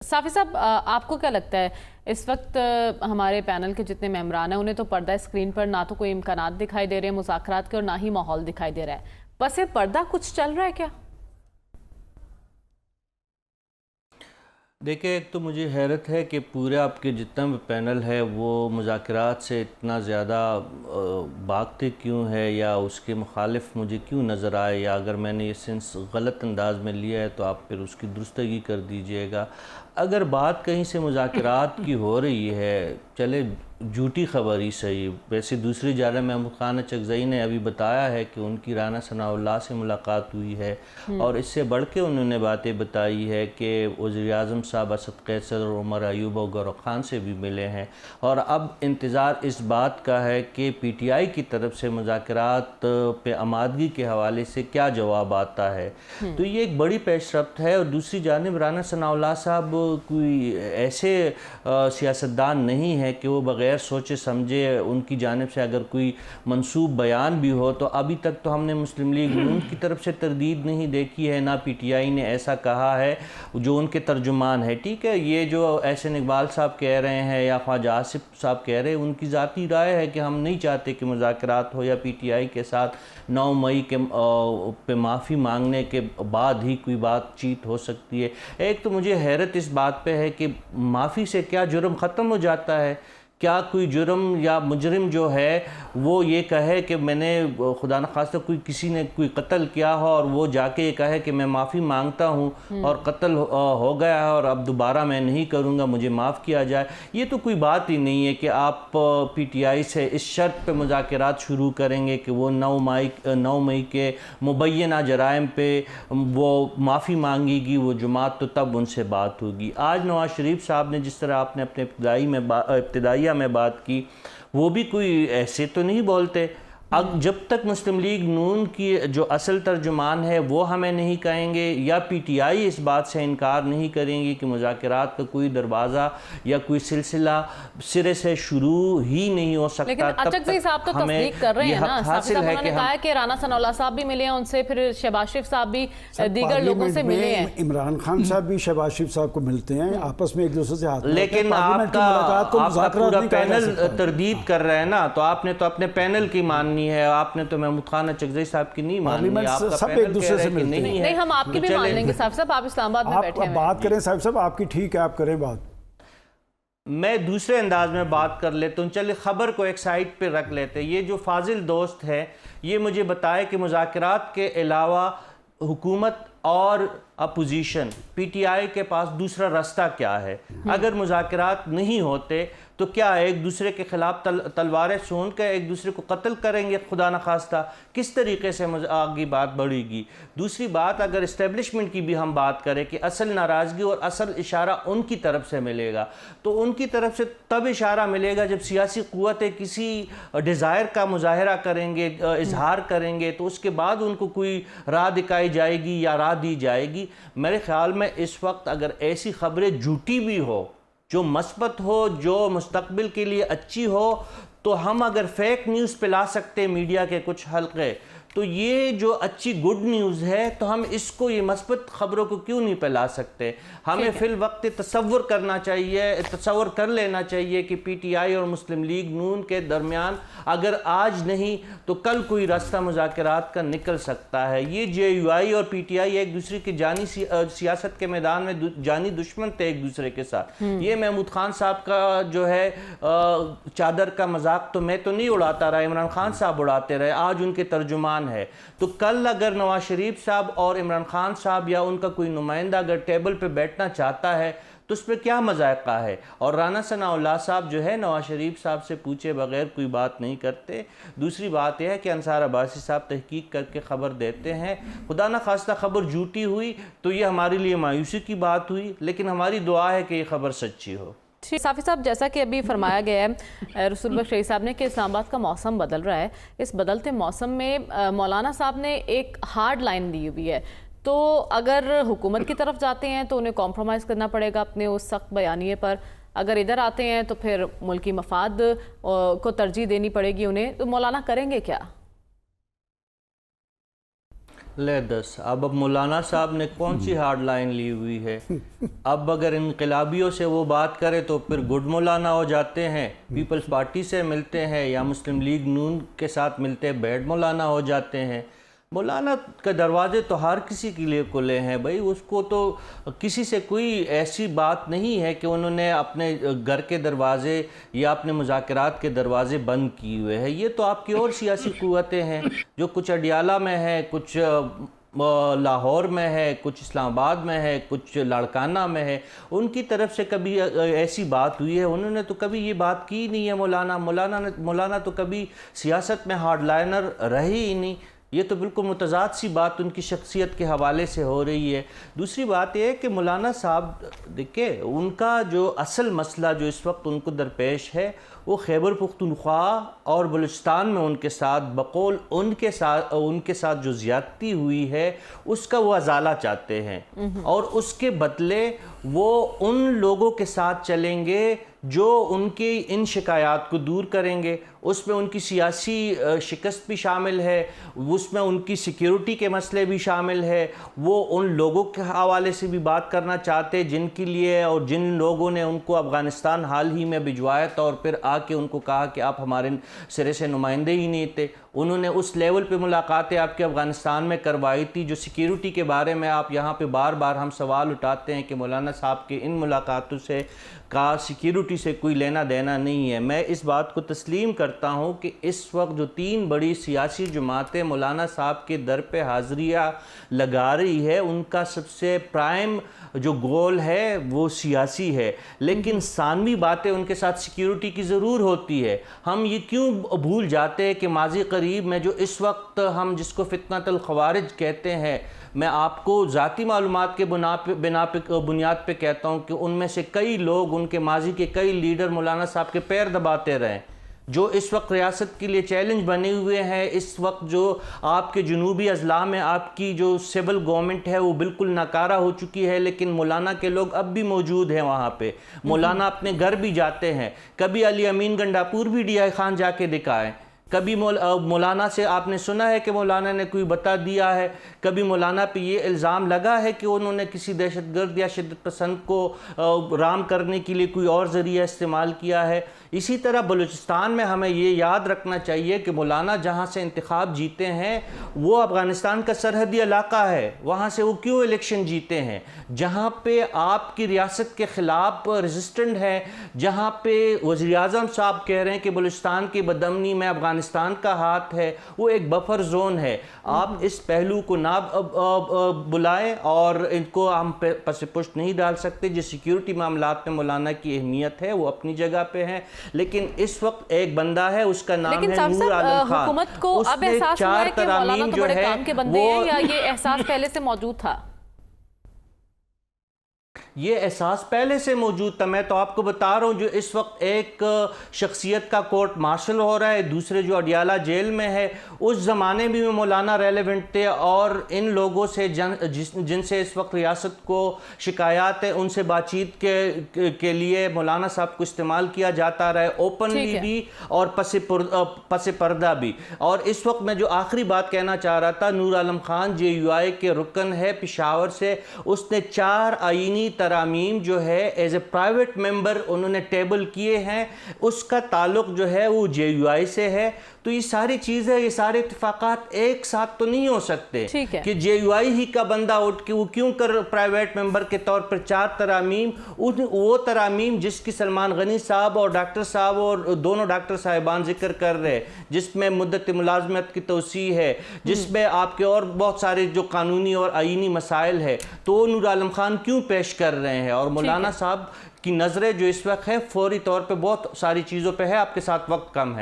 साफ़ी साहब, आपको क्या लगता है इस वक्त हमारे पैनल के जितने मेंबरान हैं उन्हें तो पर्दा स्क्रीन पर ना तो कोई इम्कानात दिखाई दे रहे हैं मुज़ाकरात के और ना ही माहौल दिखाई दे रहा है, बस ये पर्दा कुछ चल रहा है क्या? देखिए, एक तो मुझे हैरत है कि पूरे आपके जितना भी पैनल है वो मुज़ाकरात से इतना ज़्यादा भागते क्यों है या उसके मुखालिफ मुझे क्यों नज़र आए, या अगर मैंने ये सेंस गलत अंदाज में लिया है तो आप फिर उसकी दुरुस्तगी कर दीजिएगा। अगर बात कहीं से मुज़ाकरात की हो रही है, चले झूठी खबर ही सही। वैसे दूसरी जानिब महमूद खान चगज़ई ने अभी बताया है कि उनकी राना सनाउल्लाह से मुलाकात हुई है और इससे बढ़ के उन्होंने बातें बताई है कि वज़ीर-ए-आज़म साहब असद कैसर और उमर अयूब और गौहर खान से भी मिले हैं और अब इंतज़ार इस बात का है कि पीटीआई की तरफ से मुज़ाकरात पे आमादगी के हवाले से क्या जवाब आता है। तो ये एक बड़ी पेशरफ्त है। और दूसरी जानिब राना सनाउल्लाह साहब कोई ऐसे सियासतदान नहीं है कि वो बग़ैर सोचे समझे उनकी जानिब से अगर कोई मंसूब बयान भी हो, तो अभी तक तो हमने मुस्लिम लीग नून की तरफ से तरदीद नहीं देखी है, ना पीटीआई ने ऐसा कहा है जो उनके तर्जुमान है। ठीक है, ये जो एहसन इकबाल साहब कह रहे हैं या ख्वाजा आसिफ साहब कह रहे हैं, उनकी ज़ाती राय है कि हम नहीं चाहते कि मुज़ाकरात हो या पीटीआई के साथ 9 मई के पे माफ़ी मांगने के बाद ही कोई बातचीत हो सकती है। एक तो मुझे हैरत इस बात पे है कि माफ़ी से क्या जुर्म ख़त्म हो जाता है? क्या कोई जुर्म या मुजरिम जो है वो ये कहे कि मैंने खुदा न खास्ता कोई किसी ने कोई कत्ल किया हो और वो जाके ये कहे कि मैं माफ़ी मांगता हूँ और कत्ल हो गया है और अब दोबारा मैं नहीं करूँगा, मुझे माफ़ किया जाए। ये तो कोई बात ही नहीं है कि आप पीटीआई से इस शर्त पे मुज़ाकरात शुरू करेंगे कि वो 9 मई के मुबैना जराइम पे वो माफ़ी मांगेगी वो जमात, तो तब उनसे बात होगी। आज नवाज़ शरीफ साहब ने जिस तरह आपने अपने इब्तिदाइया में बात की, वो भी कोई ऐसे तो नहीं बोलते। अब जब तक मुस्लिम लीग नून की जो असल तर्जुमान है वो हमें नहीं कहेंगे या पीटीआई इस बात से इनकार नहीं करेंगी कि मुज़ाकरात का कोई दरवाज़ा या कोई सिलसिला सिरे से शुरू ही नहीं हो सकता, लेकिन चगज़ई साहब तो तस्दीक कर रहे हैं ना। हासिल है कि कहा है कि राना सनाउल्लाह साहब भी मिले हैं उनसे, फिर शहबाज शरीफ साहब भी दीगर लोगों से मिले हैं। इमरान खान साहब भी शहबाज शरीफ साहब को मिलते हैं, आपस में एक दूसरे से हाथ, लेकिन आपका पूरा पैनल तरदीद कर रहे हैं ना, तो आपने तो अपने पैनल की माननी है, आपने तो महमूद खान चगज़ई साहब की नहीं माननी। आपका सब एक दूसरे से मिलते हैं। नहीं, हम आपकी भी मान लेंगे साहब साहब, आप इस्लामाबाद में बैठे हैं। बात करें साहब साहब, आपकी ठीक है, आप करें बात। मैं दूसरे अंदाज में बात कर लेता हूँ। चलिए खबर को एक साइड पे रख लेते हैं। ये जो फाजिल दोस्त है ये मुझे बताए कि मुज़ाकरात के अलावा हुकूमत और अपोजिशन पीटीआई के पास दूसरा रास्ता क्या है। अगर मुज़ाकरात नहीं होते तो क्या एक दूसरे के खिलाफ तलवारें सूंघ कर एक दूसरे को कत्ल करेंगे? खुदा न खास्ता किस तरीके से आगे बात बढ़ेगी। दूसरी बात, अगर इस्टेब्लिशमेंट की भी हम बात करें कि असल नाराज़गी और असल इशारा उनकी तरफ से मिलेगा, तो उनकी तरफ से तब इशारा मिलेगा जब सियासी क़ुव्वतें किसी डिज़ायर का मुजाहरा करेंगे, इजहार करेंगे, तो उसके बाद उनको कोई राह दिखाई जाएगी या राह दी जाएगी। मेरे ख्याल में इस वक्त अगर ऐसी खबरें झूठी भी हो, जो मस्बत हो, जो मुस्तकबिल के लिए अच्छी हो, तो हम अगर फेक न्यूज़ पे ला सकते हैं मीडिया के कुछ हल्के, तो ये जो अच्छी गुड न्यूज़ है तो हम इसको, ये मस्बत खबरों को क्यों नहीं फैला सकते। हमें फिल वक्त तसव्वुर करना चाहिए, तसव्वुर कर लेना चाहिए कि पीटीआई और मुस्लिम लीग नून के दरमियान अगर आज नहीं तो कल कोई रास्ता मुज़ाकरात का निकल सकता है। ये जेयूआई और पीटीआई एक दूसरे की जानी सियासत के मैदान में जानी दुश्मन थे एक दूसरे के साथ। ये महमूद खान साहब का जो है चादर का मजाक तो मैं तो नहीं उड़ाता रहा, इमरान खान साहब उड़ाते रहे, आज उनके तर्जुमान है। तो कल अगर नवाज शरीफ साहब और इमरान खान साहब या उनका कोई नुमाइंदा अगर टेबल पे बैठना चाहता है तो उस पर क्या मजाक़ा है। और राना सनाउल्लाह साहब जो है नवाज शरीफ साहब से पूछे बगैर कोई बात नहीं करते। दूसरी बात यह है कि अंसार अब्बासी साहब तहकीक करके ख़बर देते हैं। खुदा न खास्ता खबर झूठी हुई तो ये हमारे लिए मायूसी की बात हुई, लेकिन हमारी दुआ है कि ये खबर सच्ची हो। साफ़ी साहब, जैसा कि अभी फरमाया गया है रसूल बख्श शहीद साहब ने कि इस्लामाबाद का मौसम बदल रहा है, इस बदलते मौसम में मौलाना साहब ने एक हार्ड लाइन दी हुई है, तो अगर हुकूमत की तरफ जाते हैं तो उन्हें कॉम्प्रोमाइज़ करना पड़ेगा अपने उस सख्त बयानिए पर, अगर इधर आते हैं तो फिर मुल्की मफाद को तरजीह देनी पड़ेगी उन्हें, तो मौलाना करेंगे क्या? ले 10 اب مولانا صاحب نے کون سی ہارڈ لائن لی ہوئی ہے؟ اب اگر انقلابیوں سے وہ بات کرے تو پھر گڈ مولانا ہو جاتے ہیں، پیپلز پارٹی سے ملتے ہیں یا مسلم لیگ نون کے ساتھ ملتے ہیں بیڈ مولانا ہو جاتے ہیں۔ مولانا کے دروازے تو ہر کسی کے لیے کھلے ہیں بھائی، اس کو تو کسی سے کوئی ایسی بات نہیں ہے کہ انہوں نے اپنے گھر کے دروازے یا اپنے مذاکرات کے دروازے بند کیے ہوئے ہیں۔ یہ تو آپ کی اور سیاسی قوتیں ہیں جو کچھ اڈیالہ میں ہے، کچھ لاہور میں ہے، کچھ اسلام آباد میں ہے، کچھ لاڑکانہ میں ہے، ان کی طرف سے کبھی ایسی بات ہوئی ہے؟ انہوں نے تو کبھی یہ بات کی نہیں ہے۔ مولانا تو کبھی سیاست میں ہارڈ لائنر رہے ہی نہیں۔ یہ تو بالکل متضاد سی بات ان کی شخصیت کے حوالے سے ہو رہی ہے۔ دوسری بات یہ ہے کہ مولانا صاحب دیکھیں، ان کا جو اصل مسئلہ جو اس وقت ان کو درپیش ہے وہ خیبر پختونخوا اور بلوچستان میں ان کے ساتھ بقول ان کے ساتھ جو زیادتی ہوئی ہے اس کا وہ ازالہ چاہتے ہیں، اور اس کے بدلے وہ ان لوگوں کے ساتھ چلیں گے جو ان کی ان شکایات کو دور کریں گے۔ اس میں ان کی سیاسی شکست بھی شامل ہے، اس میں ان کی سیکیورٹی کے مسئلے بھی شامل ہے۔ وہ ان لوگوں کے حوالے سے بھی بات کرنا چاہتے جن کے لیے اور جن لوگوں نے ان کو افغانستان حال ہی میں بھجوایا تھا اور پھر آ کے ان کو کہا کہ آپ ہمارے سرے سے نمائندے ہی نہیں تھے۔ انہوں نے اس لیول پہ ملاقاتیں آپ کے افغانستان میں کروائی تھی جو سیکیورٹی کے بارے میں آپ یہاں پہ بار بار ہم سوال اٹھاتے ہیں کہ مولانا صاحب کے ان ملاقاتوں سے کا سیکیورٹی سے کوئی لینا دینا نہیں ہے۔ میں اس بات کو تسلیم کرتا ہوں کہ اس وقت جو 3 بڑی سیاسی جماعتیں مولانا صاحب کے در پہ حاضریہ لگا رہی ہے ان کا سب سے پرائم جو گول ہے وہ سیاسی ہے، لیکن ثانوی باتیں ان کے ساتھ سیکیورٹی کی ضرور ہوتی ہے۔ ہم یہ کیوں بھول جاتے ہیں کہ ماضی قریب میں جو اس وقت ہم جس کو فتنۃ الخوارج کہتے ہیں، میں آپ کو ذاتی معلومات کے بنیاد پہ کہتا ہوں کہ ان میں سے کئی لوگ، ان کے ماضی کے کئی لیڈر مولانا صاحب کے پیر دباتے رہے، جو اس وقت ریاست کے لیے چیلنج بنے ہوئے ہیں۔ اس وقت جو آپ کے جنوبی اضلاع میں آپ کی جو سول گورنمنٹ ہے وہ بالکل ناکارہ ہو چکی ہے، لیکن مولانا کے لوگ اب بھی موجود ہیں وہاں پہ۔ مولانا اپنے گھر بھی جاتے ہیں، کبھی علی امین گنڈاپور بھی ڈی آئی خان جا کے دکھائیں، کبھی مولانا سے آپ نے سنا ہے کہ مولانا نے کوئی بتا دیا ہے، کبھی مولانا پہ یہ الزام لگا ہے کہ انہوں نے کسی دہشت گرد یا شدت پسند کو رام کرنے کے لیے کوئی اور ذریعہ استعمال کیا ہے۔ اسی طرح بلوچستان میں ہمیں یہ یاد رکھنا چاہیے کہ مولانا جہاں سے انتخاب جیتے ہیں وہ افغانستان کا سرحدی علاقہ ہے، وہاں سے وہ کیوں الیکشن جیتے ہیں؟ جہاں پہ آپ کی ریاست کے خلاف ریزسٹنٹ ہے، جہاں پہ وزیر اعظم صاحب کہہ رہے ہیں کہ بلوچستان کی بدامنی میں افغانستان کا ہاتھ ہے، وہ ایک بفر زون ہے۔ آپ اس پہلو کو نہ بلائیں اور ان کو ہم پس پشت نہیں ڈال سکتے۔ جو سیکیورٹی معاملات میں مولانا کی اہمیت ہے وہ اپنی جگہ پہ ہے، لیکن اس وقت ایک بندہ ہے اس کا نام ہے نور عالم خان۔ حکومت کو اب احساس ہوا ہے کہ مولانا تو بڑے کام کے بندے ہیں، یا یہ احساس پہلے سے موجود تھا؟ یہ احساس پہلے سے موجود تھا۔ میں تو آپ کو بتا رہا ہوں جو اس وقت ایک شخصیت کا کورٹ مارشل ہو رہا ہے، دوسرے جو اڈیالہ جیل میں ہے، اس زمانے بھی میں مولانا ریلیونٹ تھے، اور ان لوگوں سے جن سے اس وقت ریاست کو شکایات ہے ان سے بات چیت کے لیے مولانا صاحب کو استعمال کیا جاتا رہا ہے، اوپنلی بھی اور پس پردہ بھی۔ اور اس وقت میں جو آخری بات کہنا چاہ رہا تھا، نور عالم خان جے یو آئی کے رکن ہے پشاور سے، اس نے 4 آئینی ترامیم جو ہے ایز اے پرائیویٹ ممبر انہوں نے ٹیبل کیے ہیں، اس کا تعلق جو ہے وہ جے یو آئی سے ہے۔ تو یہ ساری چیزیں، یہ سارے اتفاقات ایک ساتھ تو نہیں ہو سکتے کہ جے یو آئی ہی کا بندہ اٹھ کے وہ کیوں کر پرائیویٹ ممبر کے طور پر 4 ترامیم، وہ ترامیم جس کی سلمان غنی صاحب اور ڈاکٹر صاحب اور دونوں ڈاکٹر صاحبان ذکر کر رہے، جس میں مدت ملازمت کی توسیع ہے، جس میں آپ کے اور بہت سارے جو قانونی اور آئینی مسائل ہے، تو وہ نور عالم خان کیوں پیش کر رہے ہیں؟ اور مولانا صاحب کی نظریں جو اس وقت ہے فوری طور پہ بہت ساری چیزوں پہ ہے۔ آپ کے ساتھ وقت کم ہے۔